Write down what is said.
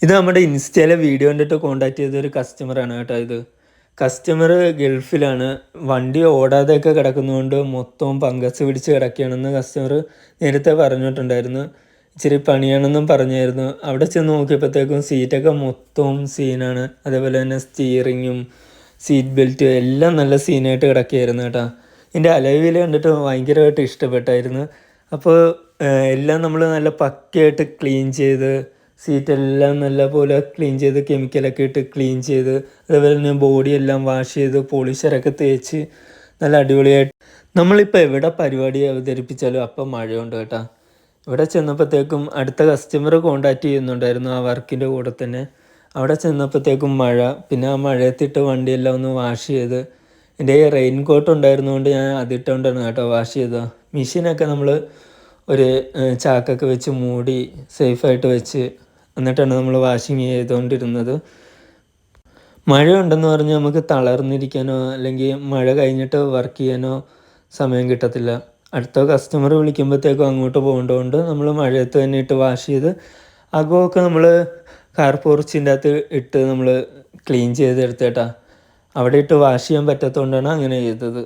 ഇത് നമ്മുടെ ഇൻസ്റ്റയിലെ വീഡിയോ കണ്ടിട്ട് കോൺടാക്ട് ചെയ്ത ഒരു കസ്റ്റമറാണ് കേട്ടോ ഇത്. കസ്റ്റമർ ഗൾഫിലാണ്. വണ്ടി ഓടാതെയൊക്കെ കിടക്കുന്നതുകൊണ്ട് മൊത്തവും ഫംഗസ് പിടിച്ച് കിടക്കുകയാണെന്ന് കസ്റ്റമർ നേരത്തെ പറഞ്ഞിട്ടുണ്ടായിരുന്നു. ഇച്ചിരി പണിയാണെന്നും പറഞ്ഞായിരുന്നു. അവിടെ ചെന്ന് നോക്കിയപ്പോഴത്തേക്കും സീറ്റൊക്കെ മൊത്തവും സീനാണ്. അതേപോലെ തന്നെ സ്റ്റിയറിങ്ങും സീറ്റ് ബെൽറ്റും എല്ലാം നല്ല സീനായിട്ട് കിടക്കുകയായിരുന്നു കേട്ടോ. ഇതിൻ്റെ അലോയ് വീൽ കണ്ടിട്ട് ഭയങ്കരമായിട്ട് ഇഷ്ടപ്പെട്ടായിരുന്നു. അപ്പോൾ എല്ലാം നമ്മൾ നല്ല പക്കയായിട്ട് ക്ലീൻ ചെയ്ത് സീറ്റെല്ലാം നല്ലപോലെ ക്ലീൻ ചെയ്ത് കെമിക്കലൊക്കെ ഇട്ട് ക്ലീൻ ചെയ്ത് അതേപോലെ തന്നെ ബോഡിയെല്ലാം വാഷ് ചെയ്ത് പോളിഷറൊക്കെ തേച്ച് നല്ല അടിപൊളിയായിട്ട് നമ്മളിപ്പോൾ എവിടെ പരിപാടി അവതരിപ്പിച്ചാലും അപ്പം മഴയുണ്ട് കേട്ടോ. ഇവിടെ ചെന്നപ്പോഴത്തേക്കും അടുത്ത കസ്റ്റമർ കോണ്ടാക്ട് ചെയ്യുന്നുണ്ടായിരുന്നു ആ വർക്കിൻ്റെ കൂടെ തന്നെ. അവിടെ ചെന്നപ്പോഴത്തേക്കും മഴ, പിന്നെ ആ മഴയത്തിട്ട് വണ്ടിയെല്ലാം ഒന്ന് വാഷ് ചെയ്ത് എൻ്റെ റെയിൻ കോട്ട് ഉണ്ടായിരുന്നതുകൊണ്ട് ഞാൻ അതിട്ടുകൊണ്ടാണ് കേട്ടോ വാഷ് ചെയ്തത്. മെഷീനൊക്കെ നമ്മൾ ഒരു ചാക്കൊക്കെ വെച്ച് മൂടി സേഫായിട്ട് വെച്ച് എന്നിട്ടാണ് നമ്മൾ വാഷിങ് ചെയ്തുകൊണ്ടിരുന്നത്. മഴയുണ്ടെന്ന് പറഞ്ഞാൽ നമുക്ക് തളർന്നിരിക്കാനോ അല്ലെങ്കിൽ മഴ കഴിഞ്ഞിട്ട് വർക്ക് ചെയ്യാനോ സമയം കിട്ടത്തില്ല. അടുത്ത കസ്റ്റമർ വിളിക്കുമ്പോഴത്തേക്കും അങ്ങോട്ട് പോകേണ്ടതുകൊണ്ട് നമ്മൾ മഴയത്ത് തന്നെ ഇട്ട് വാഷ് ചെയ്ത് അകമൊക്കെ നമ്മൾ കാർ പോർച്ചിൻ്റെ അകത്ത് ഇട്ട് നമ്മൾ ക്ലീൻ ചെയ്തെടുത്തേട്ടാ. അവിടെ ഇട്ട് വാഷ് ചെയ്യാൻ പറ്റാത്തതുകൊണ്ടാണ് അങ്ങനെ ചെയ്തത്.